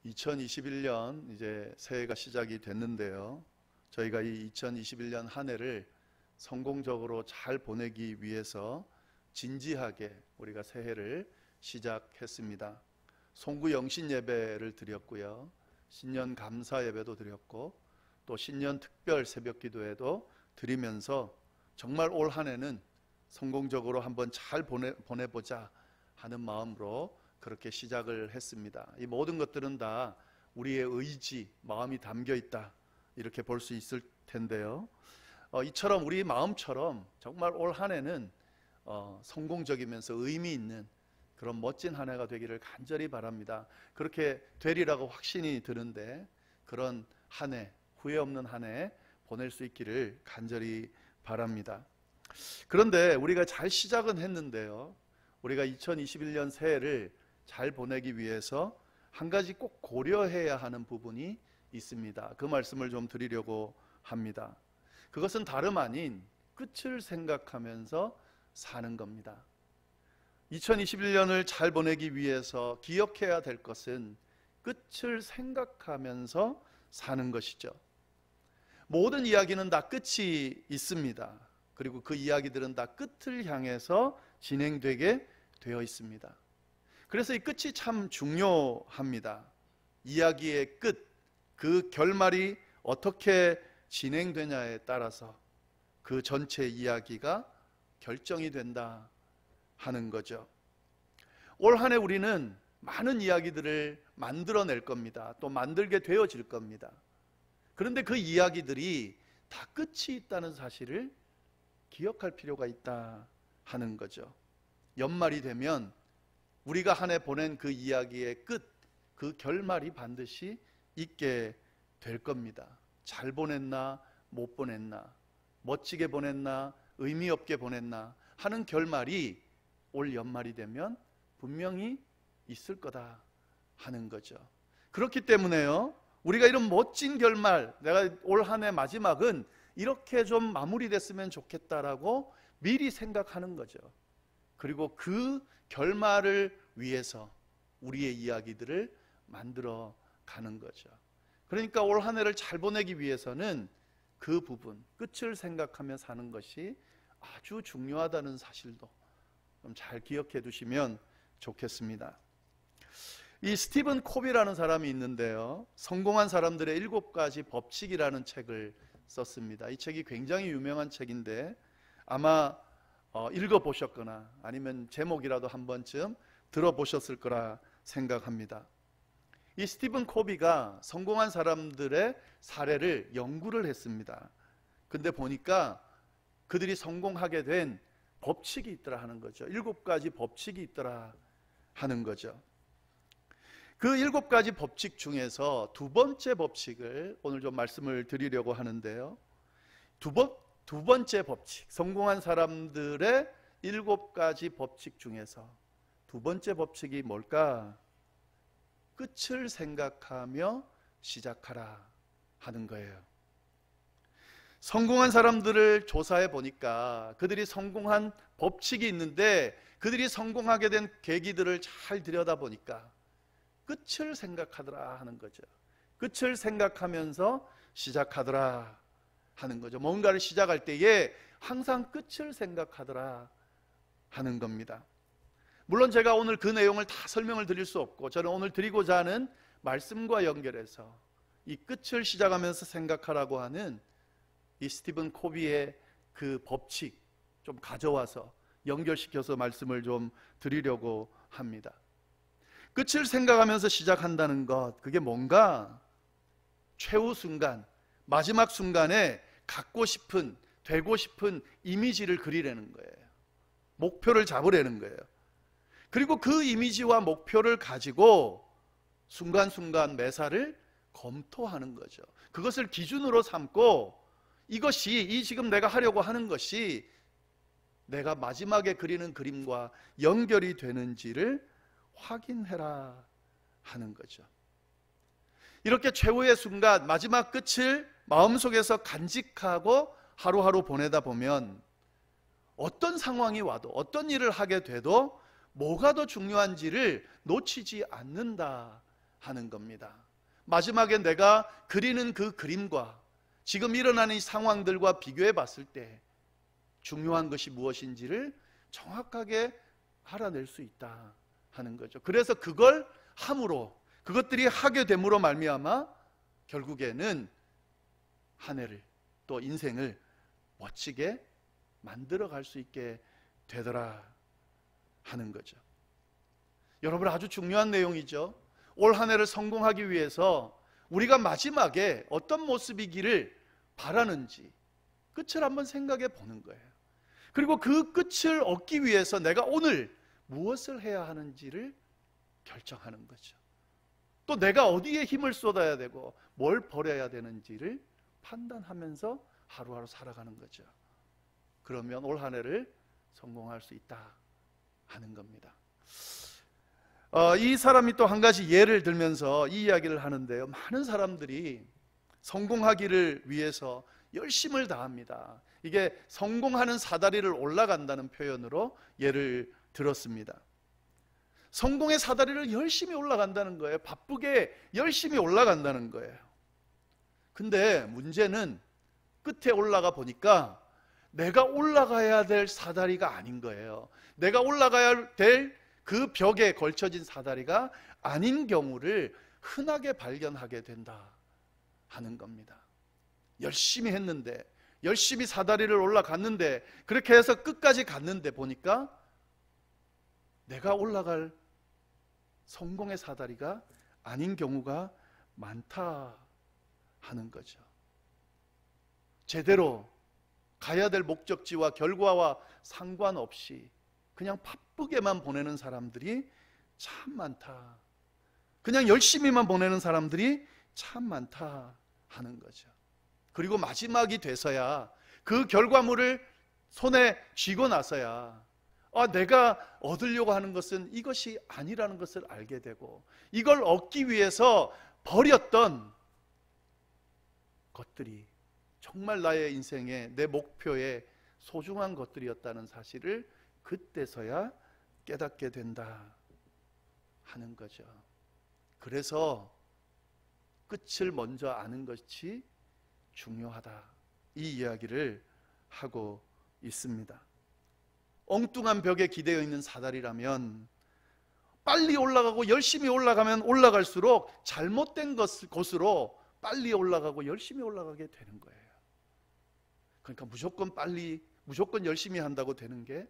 2021년 이제 새해가 시작이 됐는데요. 저희가 이 2021년 한 해를 성공적으로 잘 보내기 위해서 진지하게 우리가 새해를 시작했습니다. 송구 영신 예배를 드렸고요. 신년 감사 예배도 드렸고 또 신년 특별 새벽 기도회도 드리면서 정말 올 한 해는 성공적으로 한번 잘 보내보자 하는 마음으로 그렇게 시작을 했습니다. 이 모든 것들은 다 우리의 의지, 마음이 담겨 있다 이렇게 볼 수 있을 텐데요. 이처럼 우리 마음처럼 정말 올 한 해는 성공적이면서 의미 있는 그런 멋진 한 해가 되기를 간절히 바랍니다. 그렇게 되리라고 확신이 드는데 그런 한 해, 후회 없는 한 해 보낼 수 있기를 간절히 바랍니다. 그런데 우리가 잘 시작은 했는데요. 우리가 2021년 새해를 잘 보내기 위해서 한 가지 꼭 고려해야 하는 부분이 있습니다. 그 말씀을 좀 드리려고 합니다. 그것은 다름 아닌 끝을 생각하면서 사는 겁니다. 2021년을 잘 보내기 위해서 기억해야 될 것은 끝을 생각하면서 사는 것이죠. 모든 이야기는 다 끝이 있습니다. 그리고 그 이야기들은 다 끝을 향해서 진행되게 되어 있습니다. 그래서 이 끝이 참 중요합니다. 이야기의 끝, 그 결말이 어떻게 진행되냐에 따라서 그 전체 이야기가 결정이 된다 하는 거죠. 올 한 해 우리는 많은 이야기들을 만들어낼 겁니다. 또 만들게 되어질 겁니다. 그런데 그 이야기들이 다 끝이 있다는 사실을 기억할 필요가 있다 하는 거죠. 연말이 되면 우리가 한 해 보낸 그 이야기의 끝, 그 결말이 반드시 있게 될 겁니다. 잘 보냈나, 못 보냈나, 멋지게 보냈나, 의미 없게 보냈나 하는 결말이 올 연말이 되면 분명히 있을 거다 하는 거죠. 그렇기 때문에요, 우리가 이런 멋진 결말, 내가 올 한 해 마지막은 이렇게 좀 마무리됐으면 좋겠다라고 미리 생각하는 거죠. 그리고 그 결말을 위해서 우리의 이야기들을 만들어 가는 거죠. 그러니까 올 한 해를 잘 보내기 위해서는 그 부분, 끝을 생각하며 사는 것이 아주 중요하다는 사실도 좀 잘 기억해 두시면 좋겠습니다. 이 스티븐 코비라는 사람이 있는데요, 성공한 사람들의 7가지 법칙이라는 책을 썼습니다. 이 책이 굉장히 유명한 책인데 아마 읽어보셨거나 아니면 제목이라도 한 번쯤 들어보셨을 거라 생각합니다. 이 스티븐 코비가 성공한 사람들의 사례를 연구를 했습니다. 근데 보니까 그들이 성공하게 된 법칙이 있더라 하는 거죠. 7가지 법칙이 있더라 하는 거죠. 그 7가지 법칙 중에서 두 번째 법칙을 오늘 좀 말씀을 드리려고 하는데요. 두 번째 법칙, 성공한 사람들의 7가지 법칙 중에서 두 번째 법칙이 뭘까? 끝을 생각하며 시작하라 하는 거예요. 성공한 사람들을 조사해 보니까 그들이 성공한 법칙이 있는데 그들이 성공하게 된 계기들을 잘 들여다보니까 끝을 생각하더라 하는 거죠. 끝을 생각하면서 시작하더라 하는 거죠. 뭔가를 시작할 때에 항상 끝을 생각하더라 하는 겁니다. 물론 제가 오늘 그 내용을 다 설명을 드릴 수 없고 저는 오늘 드리고자 하는 말씀과 연결해서 이 끝을 시작하면서 생각하라고 하는 이 스티븐 코비의 그 법칙 좀 가져와서 연결시켜서 말씀을 좀 드리려고 합니다. 끝을 생각하면서 시작한다는 것, 그게 뭔가 최후 순간, 마지막 순간에 갖고 싶은, 되고 싶은 이미지를 그리려는 거예요. 목표를 잡으려는 거예요. 그리고 그 이미지와 목표를 가지고 순간순간 매사를 검토하는 거죠. 그것을 기준으로 삼고 이것이, 이 지금 내가 하려고 하는 것이 내가 마지막에 그리는 그림과 연결이 되는지를 확인해라 하는 거죠. 이렇게 최후의 순간, 마지막 끝을 마음속에서 간직하고 하루하루 보내다 보면 어떤 상황이 와도 어떤 일을 하게 돼도 뭐가 더 중요한지를 놓치지 않는다 하는 겁니다. 마지막에 내가 그리는 그 그림과 지금 일어나는 이 상황들과 비교해 봤을 때 중요한 것이 무엇인지를 정확하게 알아낼 수 있다 하는 거죠. 그래서 그걸 함으로, 그것들이 하게 됨으로 말미암아 결국에는 한 해를, 또 인생을 멋지게 만들어 갈 수 있게 되더라 하는 거죠. 여러분, 아주 중요한 내용이죠. 올 한 해를 성공하기 위해서 우리가 마지막에 어떤 모습이기를 바라는지 끝을 한번 생각해 보는 거예요. 그리고 그 끝을 얻기 위해서 내가 오늘 무엇을 해야 하는지를 결정하는 거죠. 또 내가 어디에 힘을 쏟아야 되고 뭘 버려야 되는지를 판단하면서 하루하루 살아가는 거죠. 그러면 올 한 해를 성공할 수 있다 하는 겁니다. 이 사람이 또 한 가지 예를 들면서 이 이야기를 하는데요, 많은 사람들이 성공하기를 위해서 열심을 다합니다. 이게 성공하는 사다리를 올라간다는 표현으로 예를 들었습니다. 성공의 사다리를 열심히 올라간다는 거예요. 바쁘게 열심히 올라간다는 거예요. 근데 문제는 끝에 올라가 보니까 내가 올라가야 될 사다리가 아닌 거예요. 내가 올라가야 될 그 벽에 걸쳐진 사다리가 아닌 경우를 흔하게 발견하게 된다 하는 겁니다. 열심히 했는데, 열심히 사다리를 올라갔는데, 그렇게 해서 끝까지 갔는데 보니까 내가 올라갈 성공의 사다리가 아닌 경우가 많다 하는 거죠. 제대로 가야 될 목적지와 결과와 상관없이 그냥 바쁘게만 보내는 사람들이 참 많다. 그냥 열심히만 보내는 사람들이 참 많다 하는 거죠. 그리고 마지막이 돼서야, 그 결과물을 손에 쥐고 나서야 내가 얻으려고 하는 것은 이것이 아니라는 것을 알게 되고, 이걸 얻기 위해서 버렸던 것들이 정말 나의 인생의, 내 목표의 소중한 것들이었다는 사실을 그때서야 깨닫게 된다 하는 거죠. 그래서 끝을 먼저 아는 것이 중요하다, 이 이야기를 하고 있습니다. 엉뚱한 벽에 기대어 있는 사다리라면 빨리 올라가고 열심히 올라가면 올라갈수록 잘못된 곳으로 빨리 올라가고 열심히 올라가게 되는 거예요. 그러니까 무조건 열심히 한다고 되는 게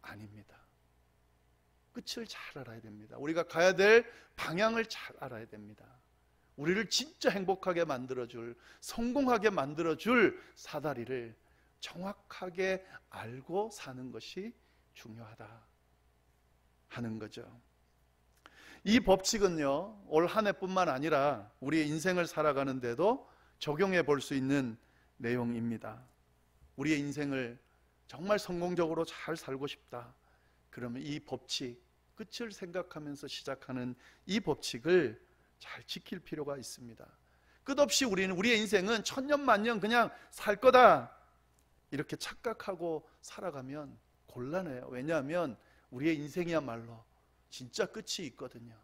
아닙니다. 끝을 잘 알아야 됩니다. 우리가 가야 될 방향을 잘 알아야 됩니다. 우리를 진짜 행복하게 만들어줄, 성공하게 만들어줄 사다리를 정확하게 알고 사는 것이 중요하다 하는 거죠. 이 법칙은요, 올 한 해뿐만 아니라 우리의 인생을 살아가는데도 적용해 볼 수 있는 내용입니다. 우리의 인생을 정말 성공적으로 잘 살고 싶다. 그러면 이 법칙, 끝을 생각하면서 시작하는 이 법칙을 잘 지킬 필요가 있습니다. 끝없이 우리의 인생은 천년만년 그냥 살 거다, 이렇게 착각하고 살아가면 곤란해요. 왜냐하면 우리의 인생이야말로 진짜 끝이 있거든요.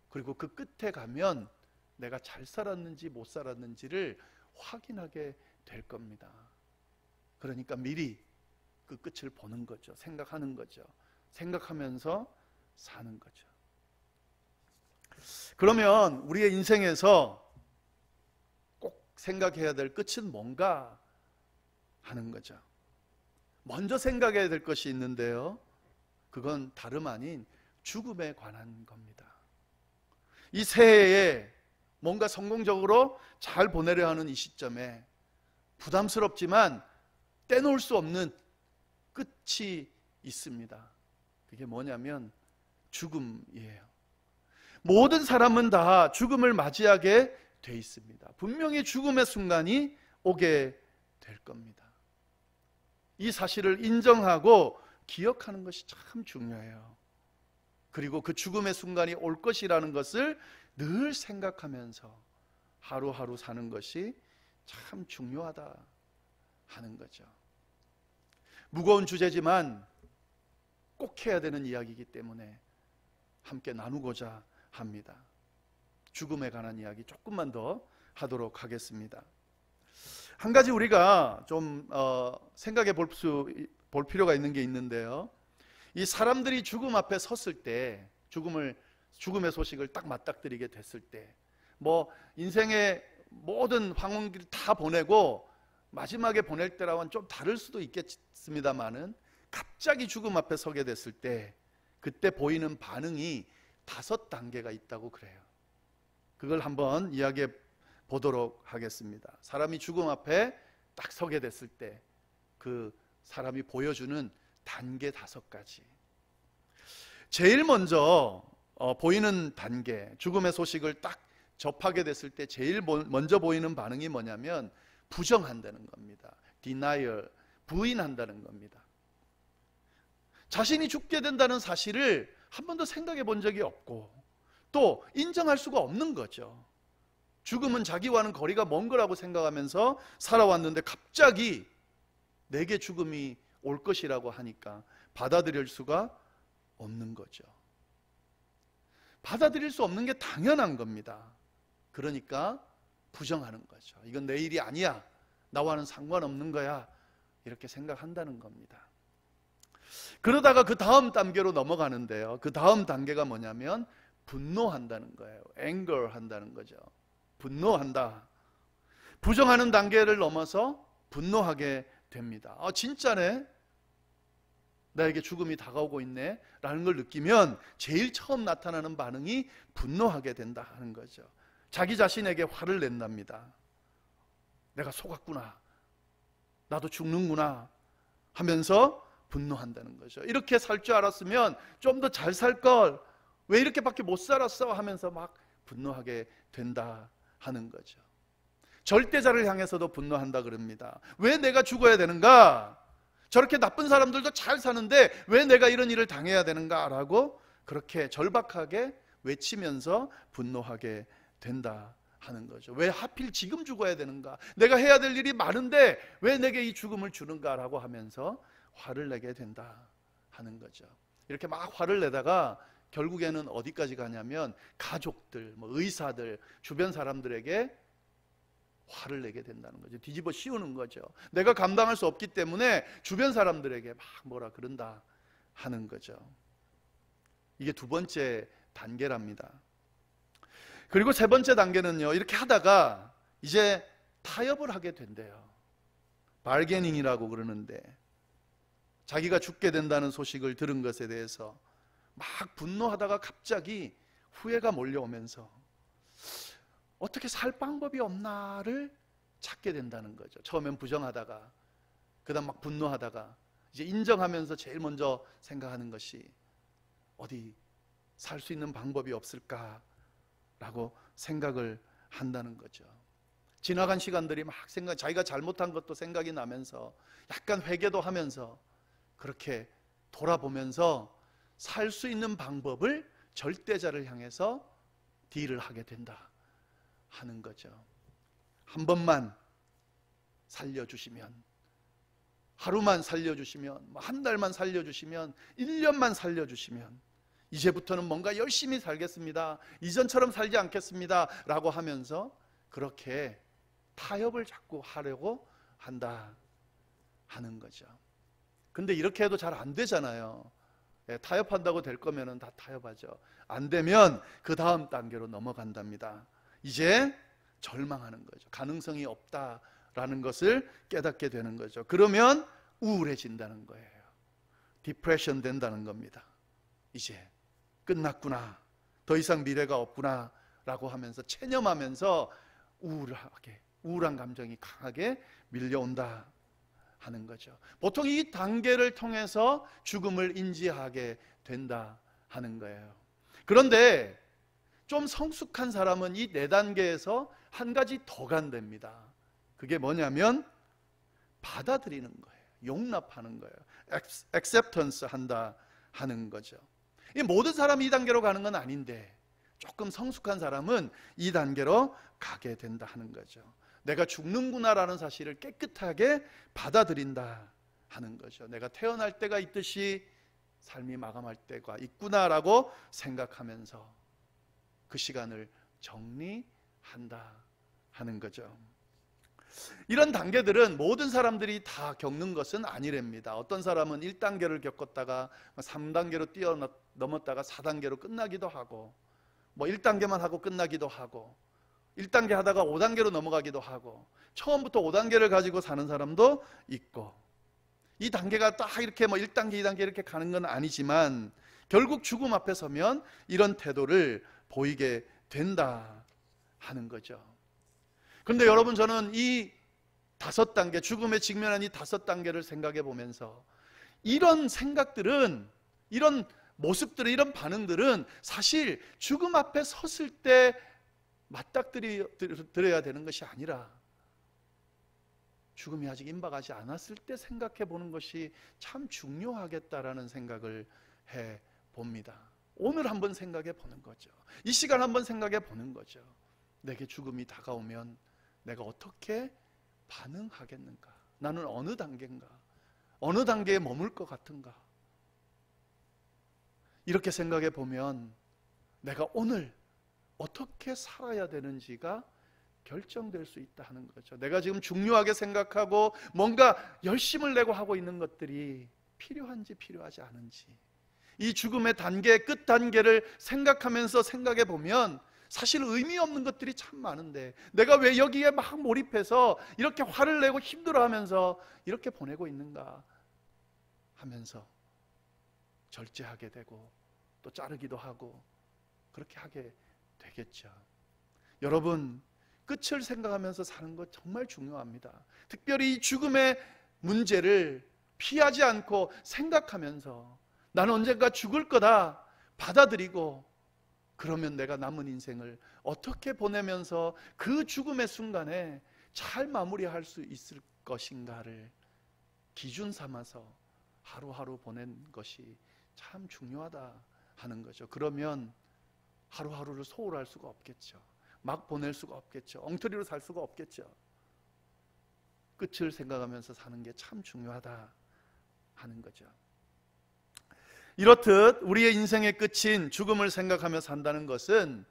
그리고 그 끝에 가면 내가 잘 살았는지 못 살았는지를 확인하게 될 겁니다. 그러니까 미리 그 끝을 보는 거죠. 생각하는 거죠. 생각하면서 사는 거죠. 그러면 우리의 인생에서 꼭 생각해야 될 끝은 뭔가 하는 거죠. 먼저 생각해야 될 것이 있는데요, 그건 다름 아닌 죽음에 관한 겁니다. 이 새해에 뭔가 성공적으로 잘 보내려 하는 이 시점에 부담스럽지만 떼놓을 수 없는 끝이 있습니다. 그게 뭐냐면 죽음이에요. 모든 사람은 다 죽음을 맞이하게 돼 있습니다. 분명히 죽음의 순간이 오게 될 겁니다. 이 사실을 인정하고 기억하는 것이 참 중요해요. 그리고 그 죽음의 순간이 올 것이라는 것을 늘 생각하면서 하루하루 사는 것이 참 중요하다 하는 거죠. 무거운 주제지만 꼭 해야 되는 이야기이기 때문에 함께 나누고자 합니다. 죽음에 관한 이야기 조금만 더 하도록 하겠습니다. 한 가지 우리가 좀 생각해 볼 필요가 있는 게 있는데요. 이 사람들이 죽음 앞에 섰을 때, 죽음의 소식을 딱 맞닥뜨리게 됐을 때, 뭐 인생의 모든 황혼기를 다 보내고 마지막에 보낼 때랑은 좀 다를 수도 있겠습니다만은, 갑자기 죽음 앞에 서게 됐을 때 그때 보이는 반응이 5단계가 있다고 그래요. 그걸 한번 이야기해 보도록 하겠습니다. 사람이 죽음 앞에 딱 서게 됐을 때 그 사람이 보여주는 단계 5가지. 제일 먼저 보이는 단계, 죽음의 소식을 딱 접하게 됐을 때 제일 먼저 보이는 반응이 뭐냐면 부정한다는 겁니다. denial, 부인한다는 겁니다. 자신이 죽게 된다는 사실을 한 번도 생각해 본 적이 없고 또 인정할 수가 없는 거죠. 죽음은 자기와는 거리가 먼 거라고 생각하면서 살아왔는데 갑자기 내게 죽음이 올 것이라고 하니까 받아들일 수가 없는 거죠. 받아들일 수 없는 게 당연한 겁니다. 그러니까 부정하는 거죠. 이건 내 일이 아니야, 나와는 상관없는 거야, 이렇게 생각한다는 겁니다. 그러다가 그 다음 단계로 넘어가는데요, 그 다음 단계가 뭐냐면 분노한다는 거예요. anger 한다는 거죠. 분노한다. 부정하는 단계를 넘어서 분노하게 됩니다. 진짜네, 나에게 죽음이 다가오고 있네 라는 걸 느끼면 제일 처음 나타나는 반응이 분노하게 된다 하는 거죠. 자기 자신에게 화를 낸답니다. 내가 속았구나, 나도 죽는구나 하면서 분노한다는 거죠. 이렇게 살 줄 알았으면 좀 더 잘 살 걸, 왜 이렇게밖에 못 살았어 하면서 막 분노하게 된다 하는 거죠. 절대자를 향해서도 분노한다 그럽니다. 왜 내가 죽어야 되는가? 저렇게 나쁜 사람들도 잘 사는데 왜 내가 이런 일을 당해야 되는가? 라고 그렇게 절박하게 외치면서 분노하게 된다 하는 거죠. 왜 하필 지금 죽어야 되는가? 내가 해야 될 일이 많은데 왜 내게 이 죽음을 주는가? 라고 하면서 화를 내게 된다 하는 거죠. 이렇게 막 화를 내다가 결국에는 어디까지 가냐면 가족들, 의사들, 주변 사람들에게 화를 내게 된다는 거죠. 뒤집어 씌우는 거죠. 내가 감당할 수 없기 때문에 주변 사람들에게 막 뭐라 그런다 하는 거죠. 이게 2번째 단계랍니다. 그리고 3번째 단계는요, 이렇게 하다가 이제 타협을 하게 된대요. 바게닝이라고 그러는데, 자기가 죽게 된다는 소식을 들은 것에 대해서 막 분노하다가 갑자기 후회가 몰려오면서 어떻게 살 방법이 없나를 찾게 된다는 거죠. 처음엔 부정하다가 그 다음 막 분노하다가 이제 인정하면서 제일 먼저 생각하는 것이 어디 살 수 있는 방법이 없을까라고 생각을 한다는 거죠. 지나간 시간들이 막 자기가 잘못한 것도 생각이 나면서 약간 회개도 하면서 그렇게 돌아보면서 살 수 있는 방법을 절대자를 향해서 딜을 하게 된다 하는 거죠. 한 번만 살려주시면, 하루만 살려주시면, 한 달만 살려주시면, 1년만 살려주시면 이제부터는 뭔가 열심히 살겠습니다, 이전처럼 살지 않겠습니다 라고 하면서 그렇게 타협을 자꾸 하려고 한다 하는 거죠. 근데 이렇게 해도 잘 안 되잖아요. 타협한다고 될 거면 다 타협하죠. 안 되면 그 다음 단계로 넘어간답니다. 이제 절망하는 거죠. 가능성이 없다라는 것을 깨닫게 되는 거죠. 그러면 우울해진다는 거예요. 디프레션 된다는 겁니다. 이제 끝났구나, 더 이상 미래가 없구나 라고 하면서 체념하면서 우울한 감정이 강하게 밀려온다 하는 거죠. 보통 이 단계를 통해서 죽음을 인지하게 된다 하는 거예요. 그런데 좀 성숙한 사람은 이 4단계에서 한 가지 더 간답니다. 그게 뭐냐면 받아들이는 거예요. 용납하는 거예요. acceptance 한다 하는 거죠. 이 모든 사람이 이 단계로 가는 건 아닌데 조금 성숙한 사람은 이 단계로 가게 된다 하는 거죠. 내가 죽는구나라는 사실을 깨끗하게 받아들인다 하는 거죠. 내가 태어날 때가 있듯이 삶이 마감할 때가 있구나라고 생각하면서 그 시간을 정리한다 하는 거죠. 이런 단계들은 모든 사람들이 다 겪는 것은 아니랍니다. 어떤 사람은 1단계를 겪었다가 3단계로 뛰어넘었다가 4단계로 끝나기도 하고, 1단계만 하고 끝나기도 하고, 1단계 하다가 5단계로 넘어가기도 하고, 처음부터 5단계를 가지고 사는 사람도 있고, 이 단계가 딱 이렇게 1단계, 2단계 이렇게 가는 건 아니지만 결국 죽음 앞에 서면 이런 태도를 보이게 된다 하는 거죠. 그런데 여러분, 저는 이 5단계, 죽음에 직면한 이 5단계를 생각해 보면서 이런 생각들은, 이런 모습들은, 이런 반응들은 사실 죽음 앞에 섰을 때 맞닥뜨려야 되는 것이 아니라 죽음이 아직 임박하지 않았을 때 생각해 보는 것이 참 중요하겠다라는 생각을 해 봅니다. 오늘 한번 생각해 보는 거죠. 이 시간 한번 생각해 보는 거죠. 내게 죽음이 다가오면 내가 어떻게 반응하겠는가? 나는 어느 단계인가? 어느 단계에 머물 것 같은가? 이렇게 생각해 보면 내가 오늘 어떻게 살아야 되는지가 결정될 수 있다 하는 거죠. 내가 지금 중요하게 생각하고 뭔가 열심을 내고 하고 있는 것들이 필요한지 필요하지 않은지, 이 죽음의 단계, 끝 단계를 생각하면서 생각해 보면 사실 의미 없는 것들이 참 많은데 내가 왜 여기에 막 몰입해서 이렇게 화를 내고 힘들어하면서 이렇게 보내고 있는가 하면서 절제하게 되고 또 자르기도 하고 그렇게 하게 되겠죠. 여러분, 끝을 생각하면서 사는 것 정말 중요합니다. 특별히 이 죽음의 문제를 피하지 않고 생각하면서 나는 언젠가 죽을 거다 받아들이고, 그러면 내가 남은 인생을 어떻게 보내면서 그 죽음의 순간에 잘 마무리할 수 있을 것인가를 기준 삼아서 하루하루 보낸 것이 참 중요하다 하는 거죠. 그러면 하루하루를 소홀할 수가 없겠죠. 막 보낼 수가 없겠죠. 엉터리로 살 수가 없겠죠. 끝을 생각하면서 사는 게 참 중요하다 하는 거죠. 이렇듯 우리의 인생의 끝인 죽음을 생각하며 산다는 것은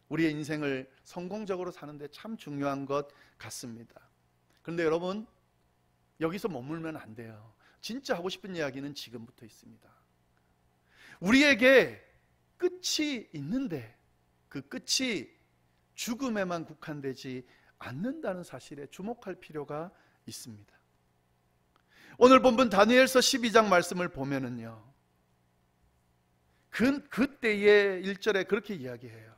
우리의 인생을 성공적으로 사는데 참 중요한 것 같습니다. 그런데 여러분, 여기서 머물면 안 돼요. 진짜 하고 싶은 이야기는 지금부터 있습니다. 우리에게 끝이 있는데 그 끝이 죽음에만 국한되지 않는다는 사실에 주목할 필요가 있습니다. 오늘 본문 다니엘서 12장 말씀을 보면은요, 그때의 1절에 그렇게 이야기해요.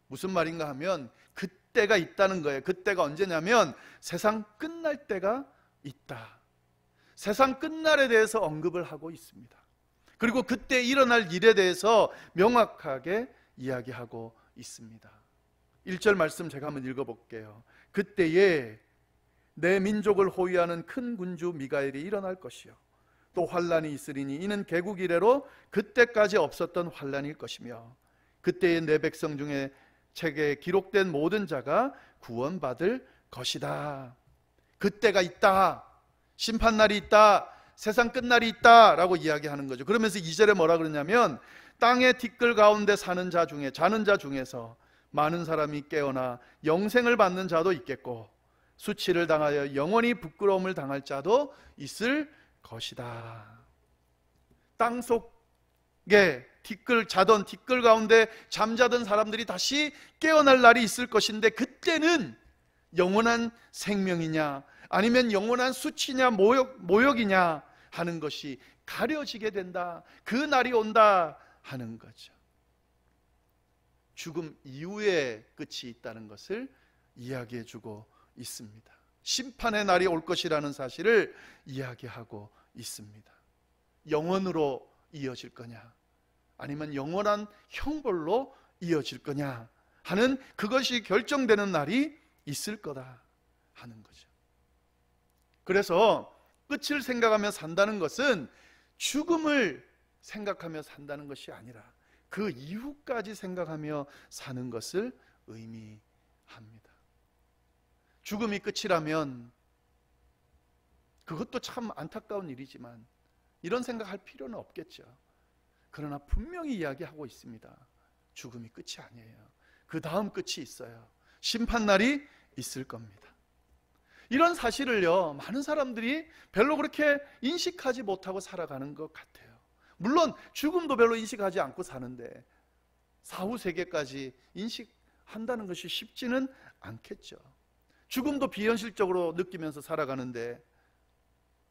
무슨 말인가 하면 그때가 있다는 거예요. 그때가 언제냐면 세상 끝날 때가 있다. 세상 끝날에 대해서 언급을 하고 있습니다. 그리고 그때 일어날 일에 대해서 명확하게 이야기하고 있습니다. 1절 말씀 제가 한번 읽어볼게요. 그때에 내 민족을 호위하는 큰 군주 미가엘이 일어날 것이요 또 환란이 있으리니 이는 개국 이래로 그때까지 없었던 환란일 것이며 그때에 내 백성 중에 책에 기록된 모든 자가 구원받을 것이다. 그때가 있다. 심판날이 있다. 세상 끝날이 있다 라고 이야기하는 거죠. 그러면서 2절에 뭐라 그러냐면 땅의 티끌 가운데 자는 자 중에서 많은 사람이 깨어나 영생을 받는 자도 있겠고 수치를 당하여 영원히 부끄러움을 당할 자도 있을 것이다. 땅 속에 티끌 가운데 잠자던 사람들이 다시 깨어날 날이 있을 것인데 그때는 영원한 생명이냐 아니면 영원한 수치냐 모욕이냐 하는 것이 가려지게 된다. 그 날이 온다 하는 거죠. 죽음 이후에 끝이 있다는 것을 이야기해 주고 있습니다. 심판의 날이 올 것이라는 사실을 이야기하고 있습니다. 영원으로 이어질 거냐 아니면 영원한 형벌로 이어질 거냐 하는 그것이 결정되는 날이 있을 거다 하는 거죠. 그래서 끝을 생각하며 산다는 것은 죽음을 생각하며 산다는 것이 아니라 그 이후까지 생각하며 사는 것을 의미합니다. 죽음이 끝이라면 그것도 참 안타까운 일이지만 이런 생각할 필요는 없겠죠. 그러나 분명히 이야기하고 있습니다. 죽음이 끝이 아니에요. 그 다음 끝이 있어요. 심판날이 있을 겁니다. 이런 사실을요, 많은 사람들이 별로 그렇게 인식하지 못하고 살아가는 것 같아요. 물론 죽음도 별로 인식하지 않고 사는데 사후 세계까지 인식한다는 것이 쉽지는 않겠죠. 죽음도 비현실적으로 느끼면서 살아가는데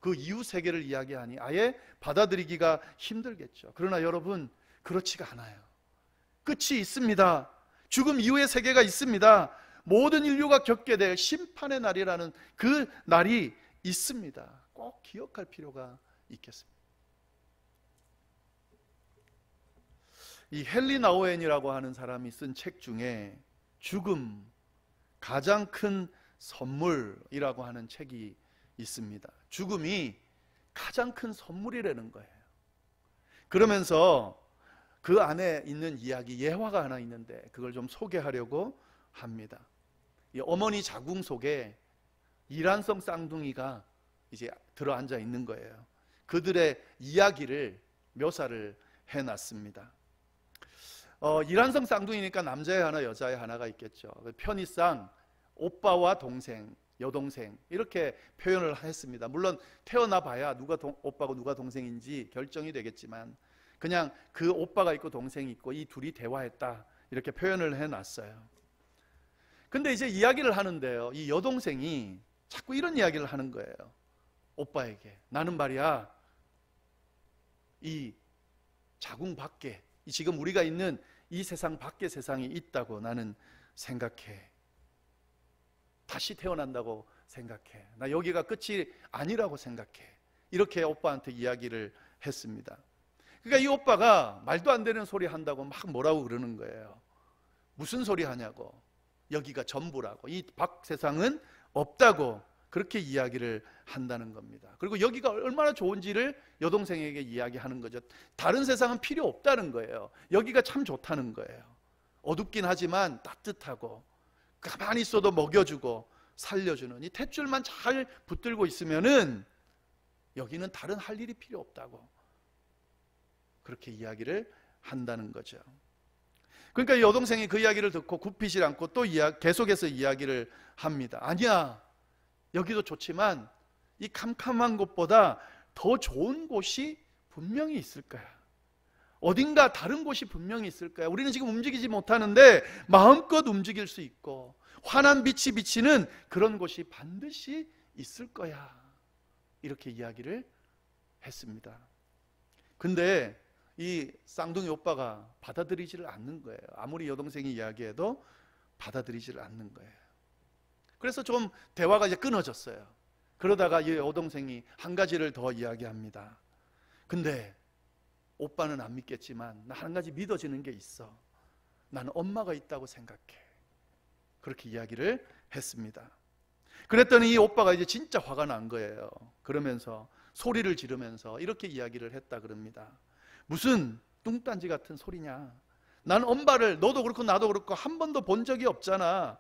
그 이후 세계를 이야기하니 아예 받아들이기가 힘들겠죠. 그러나 여러분, 그렇지가 않아요. 끝이 있습니다. 죽음 이후의 세계가 있습니다. 모든 인류가 겪게 될 심판의 날이라는 그 날이 있습니다. 꼭 기억할 필요가 있겠습니다. 이 헨리 나우엔이라고 하는 사람이 쓴 책 중에 죽음, 가장 큰 선물이라고 하는 책이 있습니다. 죽음이 가장 큰 선물이라는 거예요. 그러면서 그 안에 있는 이야기, 예화가 하나 있는데 그걸 좀 소개하려고 합니다. 이 어머니 자궁 속에 이란성 쌍둥이가 이제 들어앉아 있는 거예요. 그들의 이야기를 묘사를 해놨습니다. 이란성 쌍둥이니까 남자애 하나 여자애 하나가 있겠죠. 편의상 오빠와 동생, 여동생 이렇게 표현을 했습니다. 물론 태어나 봐야 누가 오빠고 누가 동생인지 결정이 되겠지만 그냥 그 오빠가 있고 동생이 있고 이 둘이 대화했다 이렇게 표현을 해놨어요. 근데 이제 이야기를 하는데요, 이 여동생이 자꾸 이런 이야기를 하는 거예요. 오빠에게 나는 말이야 이 자궁 밖에 지금 우리가 있는 이 세상 밖에 세상이 있다고 나는 생각해. 다시 태어난다고 생각해. 나 여기가 끝이 아니라고 생각해. 이렇게 오빠한테 이야기를 했습니다. 그러니까 이 오빠가 말도 안 되는 소리 한다고 막 뭐라고 그러는 거예요. 무슨 소리 하냐고. 여기가 전부라고. 이 밖 세상은 없다고 그렇게 이야기를 한다는 겁니다. 그리고 여기가 얼마나 좋은지를 여동생에게 이야기하는 거죠. 다른 세상은 필요 없다는 거예요. 여기가 참 좋다는 거예요. 어둡긴 하지만 따뜻하고 가만히 있어도 먹여주고 살려주는 이 탯줄만 잘 붙들고 있으면은 여기는 다른 할 일이 필요 없다고 그렇게 이야기를 한다는 거죠. 그러니까 여동생이 그 이야기를 듣고 굽히질 않고 또 계속해서 이야기를 합니다. 아니야, 여기도 좋지만 이 캄캄한 곳보다 더 좋은 곳이 분명히 있을 거야. 어딘가 다른 곳이 분명히 있을 거야. 우리는 지금 움직이지 못하는데 마음껏 움직일 수 있고 환한 빛이 비치는 그런 곳이 반드시 있을 거야. 이렇게 이야기를 했습니다. 근데 이 쌍둥이 오빠가 받아들이지를 않는 거예요. 아무리 여동생이 이야기해도 받아들이지를 않는 거예요. 그래서 좀 대화가 이제 끊어졌어요. 그러다가 이 여동생이 한 가지를 더 이야기합니다. 근데 오빠는 안 믿겠지만 나 한 가지 믿어지는 게 있어. 나는 엄마가 있다고 생각해. 그렇게 이야기를 했습니다. 그랬더니 이 오빠가 이제 진짜 화가 난 거예요. 그러면서 소리를 지르면서 이렇게 이야기를 했다 그럽니다. 무슨 뚱딴지 같은 소리냐. 난 엄마를 너도 그렇고 나도 그렇고 한 번도 본 적이 없잖아.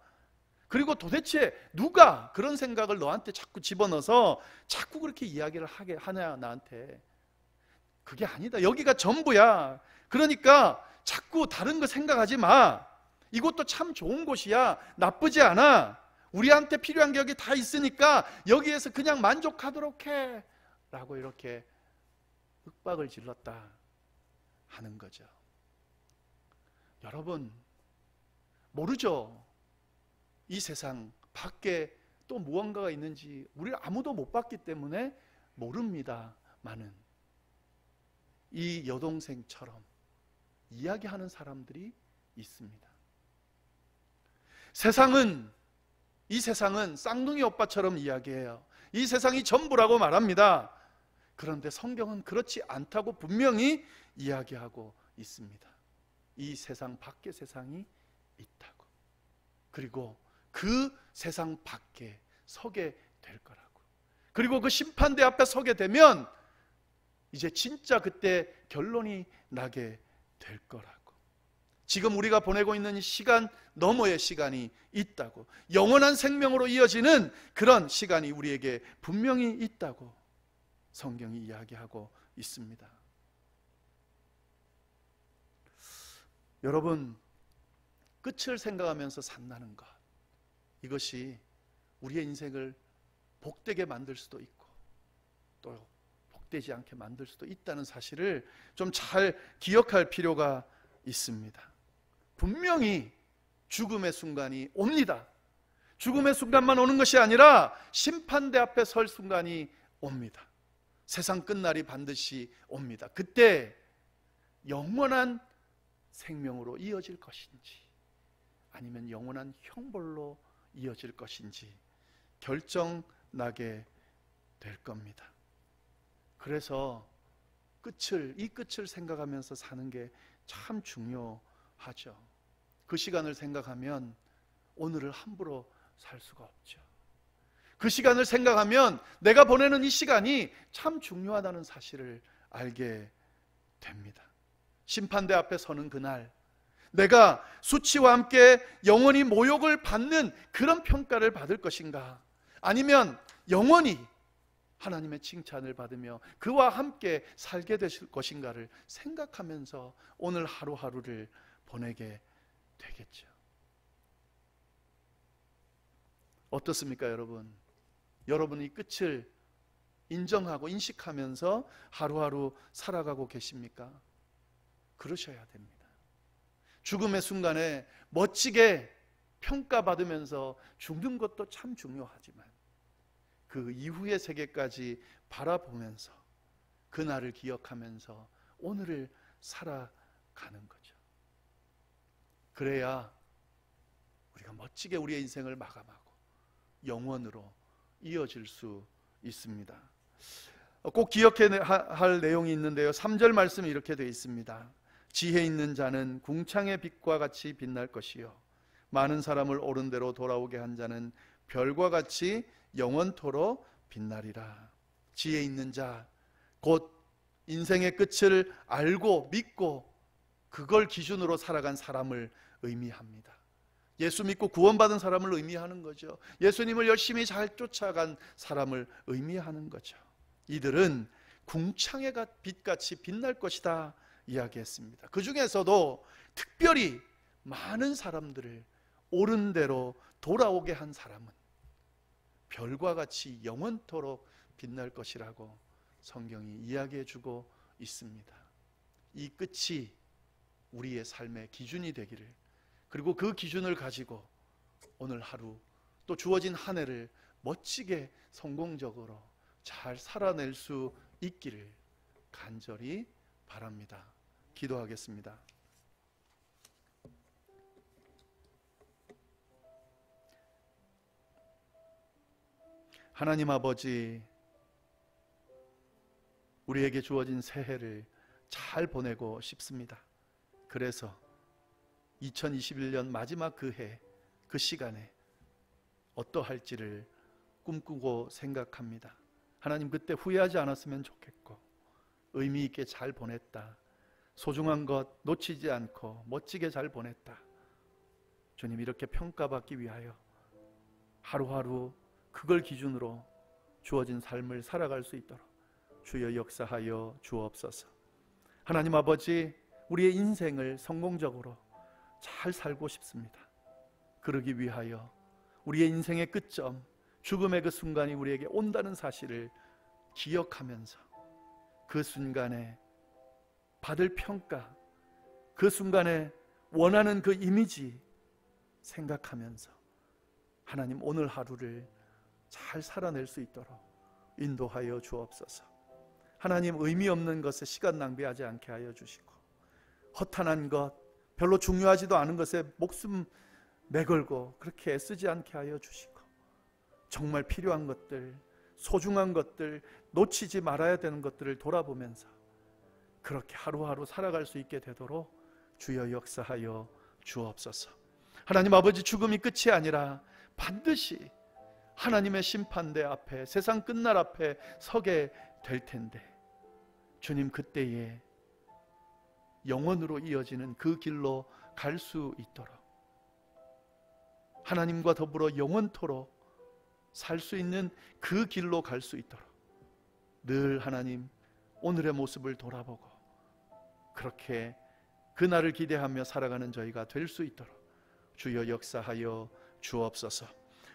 그리고 도대체 누가 그런 생각을 너한테 자꾸 집어넣어서 자꾸 그렇게 이야기를 하게 하냐 나한테. 그게 아니다. 여기가 전부야. 그러니까 자꾸 다른 거 생각하지 마. 이곳도 참 좋은 곳이야. 나쁘지 않아. 우리한테 필요한 게 여기 다 있으니까 여기에서 그냥 만족하도록 해. 라고 이렇게 윽박을 질렀다 하는 거죠. 여러분, 모르죠. 이 세상 밖에 또 무언가가 있는지 우리 아무도 못 봤기 때문에 모릅니다마는 이 여동생처럼 이야기하는 사람들이 있습니다. 이 세상은 쌍둥이 오빠처럼 이야기해요. 이 세상이 전부라고 말합니다. 그런데 성경은 그렇지 않다고 분명히 이야기하고 있습니다. 이 세상 밖에 세상이 있다고. 그리고 그 세상 밖에 서게 될 거라고. 그리고 그 심판대 앞에 서게 되면 이제 진짜 그때 결론이 나게 될 거라고. 지금 우리가 보내고 있는 시간 너머의 시간이 있다고. 영원한 생명으로 이어지는 그런 시간이 우리에게 분명히 있다고 성경이 이야기하고 있습니다. 여러분, 끝을 생각하면서 산다는 것, 이것이 우리의 인생을 복되게 만들 수도 있고 또 복되지 않게 만들 수도 있다는 사실을 좀 잘 기억할 필요가 있습니다. 분명히 죽음의 순간이 옵니다. 죽음의 순간만 오는 것이 아니라 심판대 앞에 설 순간이 옵니다. 세상 끝날이 반드시 옵니다. 그때 영원한 생명으로 이어질 것인지 아니면 영원한 형벌로 이어질 것인지 결정나게 될 겁니다. 그래서 이 끝을 생각하면서 사는 게 참 중요하죠. 그 시간을 생각하면 오늘을 함부로 살 수가 없죠. 그 시간을 생각하면 내가 보내는 이 시간이 참 중요하다는 사실을 알게 됩니다. 심판대 앞에 서는 그날, 내가 수치와 함께 영원히 모욕을 받는 그런 평가를 받을 것인가, 아니면 영원히 하나님의 칭찬을 받으며 그와 함께 살게 되실 것인가를 생각하면서 오늘 하루하루를 보내게 되겠죠. 어떻습니까, 여러분? 여러분이 끝을 인정하고 인식하면서 하루하루 살아가고 계십니까? 그러셔야 됩니다. 죽음의 순간에 멋지게 평가받으면서 죽는 것도 참 중요하지만 그 이후의 세계까지 바라보면서 그날을 기억하면서 오늘을 살아가는 거죠. 그래야 우리가 멋지게 우리의 인생을 마감하고 영원으로 이어질 수 있습니다. 꼭 기억해야 할 내용이 있는데요, 3절 말씀이 이렇게 되어 있습니다. 지혜 있는 자는 궁창의 빛과 같이 빛날 것이요 많은 사람을 옳은 대로 돌아오게 한 자는 별과 같이 영원토록 빛나리라. 지혜 있는 자, 곧 인생의 끝을 알고 믿고 그걸 기준으로 살아간 사람을 의미합니다. 예수 믿고 구원받은 사람을 의미하는 거죠. 예수님을 열심히 잘 쫓아간 사람을 의미하는 거죠. 이들은 궁창의 빛같이 빛날 것이다 이야기했습니다. 그 중에서도 특별히 많은 사람들을 옳은 대로 돌아오게 한 사람은 별과 같이 영원토록 빛날 것이라고 성경이 이야기해 주고 있습니다. 이 끝이 우리의 삶의 기준이 되기를, 그리고 그 기준을 가지고 오늘 하루 또 주어진 한 해를 멋지게 성공적으로 잘 살아낼 수 있기를 간절히 바랍니다. 기도하겠습니다. 하나님 아버지, 우리에게 주어진 새해를 잘 보내고 싶습니다. 그래서 2021년 마지막 그 해, 그 시간에 어떠할지를 꿈꾸고 생각합니다. 하나님, 그때 후회하지 않았으면 좋겠고 의미 있게 잘 보냈다, 소중한 것 놓치지 않고 멋지게 잘 보냈다, 주님, 이렇게 평가받기 위하여 하루하루 그걸 기준으로 주어진 삶을 살아갈 수 있도록 주여 역사하여 주옵소서. 하나님 아버지, 우리의 인생을 성공적으로 잘 살고 싶습니다. 그러기 위하여 우리의 인생의 끝점, 죽음의 그 순간이 우리에게 온다는 사실을 기억하면서 그 순간에 받을 평가, 그 순간에 원하는 그 이미지 생각하면서 하나님, 오늘 하루를 잘 살아낼 수 있도록 인도하여 주옵소서. 하나님, 의미 없는 것에 시간 낭비하지 않게 하여 주시고 허탄한 것, 별로 중요하지도 않은 것에 목숨 매걸고 그렇게 애쓰지 않게 하여 주시고 정말 필요한 것들, 소중한 것들, 놓치지 말아야 되는 것들을 돌아보면서 그렇게 하루하루 살아갈 수 있게 되도록 주여 역사하여 주옵소서. 하나님 아버지, 죽음이 끝이 아니라 반드시 하나님의 심판대 앞에, 세상 끝날 앞에 서게 될 텐데 주님, 그때에 영원으로 이어지는 그 길로 갈 수 있도록, 하나님과 더불어 영원토록 살 수 있는 그 길로 갈 수 있도록 늘 하나님, 오늘의 모습을 돌아보고 그렇게 그날을 기대하며 살아가는 저희가 될 수 있도록 주여 역사하여 주옵소서.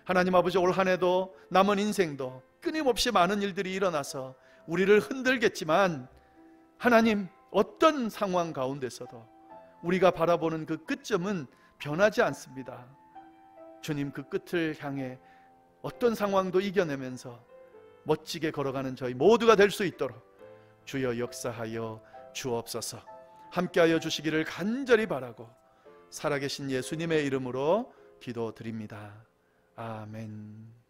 하나님 아버지, 올 한 해도 남은 인생도 끊임없이 많은 일들이 일어나서 우리를 흔들겠지만 하나님, 어떤 상황 가운데서도 우리가 바라보는 그 끝점은 변하지 않습니다. 주님, 그 끝을 향해 어떤 상황도 이겨내면서 멋지게 걸어가는 저희 모두가 될 수 있도록 주여 역사하여 주옵소서. 함께하여 주시기를 간절히 바라고 살아계신 예수님의 이름으로 기도드립니다. 아멘.